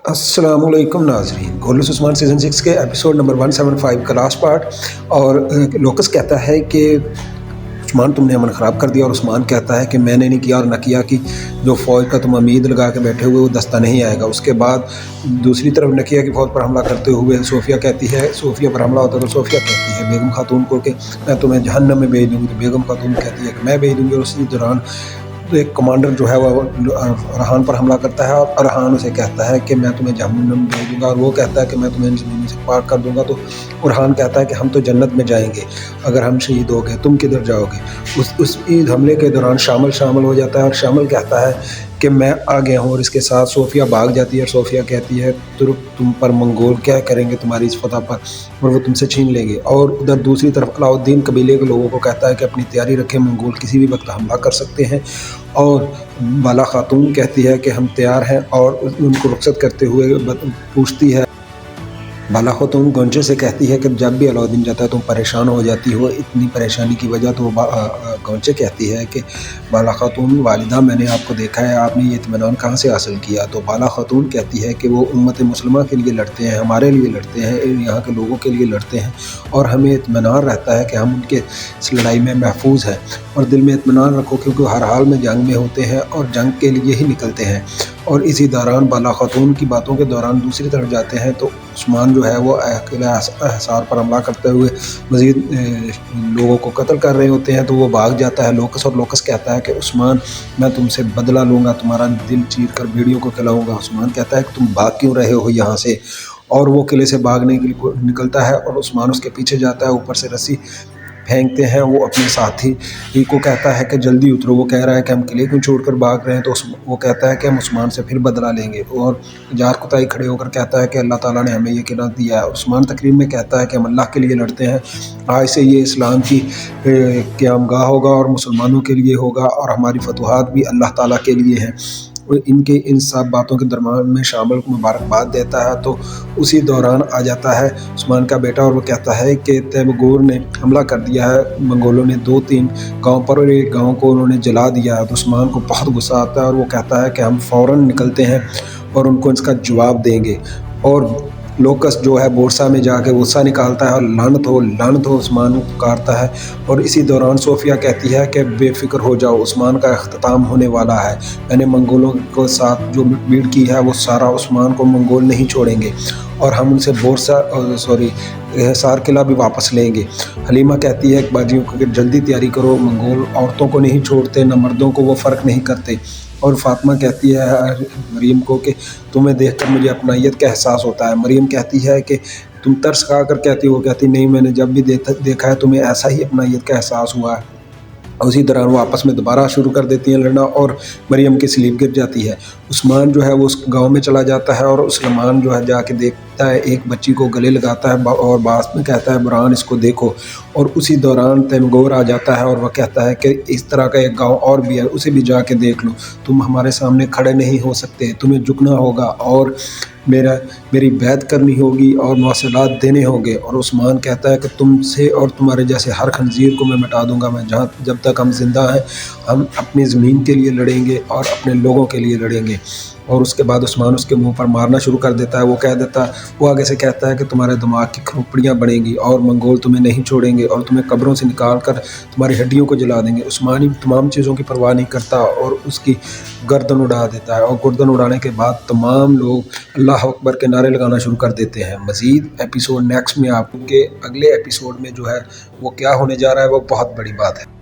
अस्सलाम वालेकुम नाज़रीन। गोलस उस्मान सीज़न 6 के एपिसोड नंबर 175 का लास्ट पार्ट। और लोकस कहता है कि उस्मान तुमने अमन ख़राब कर दिया, और उस्मान कहता है कि मैंने नहीं किया, और न किया कि जो फ़ौज का तुम उम्मीद लगा के बैठे हुए वो दस्ता नहीं आएगा। उसके बाद दूसरी तरफ नकिया की फ़ौज पर हमला करते हुए सोफ़िया पर हमला होता है तो सोफ़िया कहती है बेगम खातून को कि मैं तुम्हें जहन्नम में भेज दूँगी। तो बेगम खातून कहती है कि मैं भेज दूँगी। और उसी दौरान तो एक कमांडर जो है वो अरहान पर हमला करता है, और अरहान उसे कहता है कि मैं तुम्हें जहन्नम में भेज दूंगा, और वो कहता है कि मैं तुम्हें ज़मीन से पार कर दूंगा। तो अरहान कहता है कि हम तो जन्नत में जाएंगे अगर हम शहीद हो गए, तुम किधर जाओगे। उस हमले के दौरान शामिल हो जाता है, और शामिल कहता है कि मैं आ गया हूँ। और इसके साथ सोफ़िया भाग जाती है, और सोफ़िया कहती है तुम पर मंगोल क्या करेंगे तुम्हारी इस फतह पर, और वो तुमसे छीन लेंगे। और उधर दूसरी तरफ अलाउद्दीन कबीले के लोगों को कहता है कि अपनी तैयारी रखें, मंगोल किसी भी वक्त हमला कर सकते हैं। और बाला खातून कहती है कि हम तैयार हैं, और उनको रुखसत करते हुए पूछती है। बाला खातून गोंचे से कहती है कि जब भी अलाउद्दीन जाता है तुम परेशान हो जाती हो, इतनी परेशानी की वजह। तो गोंचे कहती है कि बाला खातून वालिदा मैंने आपको देखा है, आपने ये इत्मीनान कहाँ से हासिल किया। तो बाला खातून कहती है कि वो उम्मत मुस्लिमा के लिए लड़ते हैं, हमारे लिए लड़ते हैं, यहाँ के लोगों के लिए लड़ते हैं, और हमें इत्मीनान रहता है कि हम उनके इस लड़ाई में महफूज हैं। और दिल में इत्मीनान रखो, क्योंकि हर हाल में जंग में होते हैं और जंग के लिए ही निकलते हैं। और इसी दौरान बाला खातून की बातों के दौरान दूसरी तरफ जाते हैं तो उस्मान जो है वो अकेला हिसार पर हमला करते हुए मज़ीद लोगों को कत्ल कर रहे होते हैं। तो वो भाग जाता है लोकस, और लोकस कहता है कि उस्मान मैं तुमसे बदला लूँगा, तुम्हारा दिल चीर कर भेड़ियों को खिलाऊँगा। उस्मान कहता है कि तुम भाग क्यों रहे हो यहाँ से। और वो किले से भागने के लिए निकलता है, और उस्मान उसके पीछे जाता है। ऊपर से रस्सी फेंकते हैं। वो अपने साथी को कहता है कि जल्दी उतरो। वो कह रहा है कि हम किले क्यों छोड़कर भाग रहे हैं। तो वो कहता है कि हम उस्मान से फिर बदला लेंगे। और जार कुताई खड़े होकर कहता है कि अल्लाह ताला ने हमें ये किला दिया है। उस्मान तकरीर में कहता है कि हम अल्लाह के लिए लड़ते हैं, आज से ये इस्लाम की क़यामगाह होगा और मुसलमानों के लिए होगा, और हमारी फतूहात भी अल्लाह ताला के लिए हैं। इनके इन सब बातों के दरमियान में शामिल मुबारकबाद देता है। तो उसी दौरान आ जाता है उस्मान का बेटा, और वो कहता है कि तैमूर ने हमला कर दिया है मंगोलों ने 2-3 गांव पर, और एक गांव को उन्होंने जला दिया है। तो उस्मान को बहुत गुस्सा आता है, और वो कहता है कि हम फ़ौरन निकलते हैं और उनको इसका जवाब देंगे। और लोकस जो है बोरसा में जाके गुस्सा निकालता है, और लानत हो उस्मान को पुकारता है। और इसी दौरान सोफ़िया कहती है कि बेफिक्र हो जाओ, उस्मान का अख्ताम होने वाला है। मैंने मंगोलों के साथ जो भीड़ की है वो सारा उस्मान को मंगोल नहीं छोड़ेंगे, और हम उनसे हिसार किला भी वापस लेंगे। हलीमा कहती है कि बाजियों को जल्दी तैयारी करो, मंगोल औरतों को नहीं छोड़ते, न मर्दों को वो फ़र्क नहीं करते। और फ़ातिमा कहती है मरीम को कि तुम्हें देखकर मुझे अपनाइयत का एहसास होता है। मरीम कहती है कि तुम तरस खा कर कहती हो। कहती नहीं, मैंने जब भी देखा है तुम्हें ऐसा ही अपनाइयत का एहसास हुआ है। उसी दौरान वो आपस में दोबारा शुरू कर देती हैं लड़ना, और मरियम की स्लीप गिर जाती है। उस्मान जो है वो उस गांव में चला जाता है, और उस्मान जो है जाके देखता है, एक बच्ची को गले लगाता है, और बाद में कहता है बुरहान इसको देखो। और उसी दौरान तैमूर आ जाता है, और वह कहता है कि इस तरह का एक गांव और भी है, उसे भी जाके देख लो। तुम हमारे सामने खड़े नहीं हो सकते, तुम्हें झुकना होगा, और मेरी बैत करनी होगी, और मवासलात देने होंगे। और उस्मान कहता है कि तुमसे और तुम्हारे जैसे हर खंजीर को मैं मिटा दूंगा। मैं जब तक हम जिंदा हैं हम अपनी ज़मीन के लिए लड़ेंगे और अपने लोगों के लिए लड़ेंगे। और उसके बाद उस्मान उसके मुंह पर मारना शुरू कर देता है। वो आगे से कहता है कि तुम्हारे दिमाग की खोपड़ियाँ बनेंगी, और मंगोल तुम्हें नहीं छोड़ेंगे, और तुम्हें कब्रों से निकाल कर तुम्हारी हड्डियों को जला देंगे। उस्मान तमाम चीज़ों की परवाह नहीं करता, और उसकी गर्दन उड़ा देता है। और गर्दन उड़ाने के बाद तमाम लोग अल्लाह अकबर के नारे लगाना शुरू कर देते हैं। मज़ीद एपिसोड नेक्स्ट में आपके अगले एपिसोड में जो है वो क्या होने जा रहा है वो बहुत बड़ी बात है।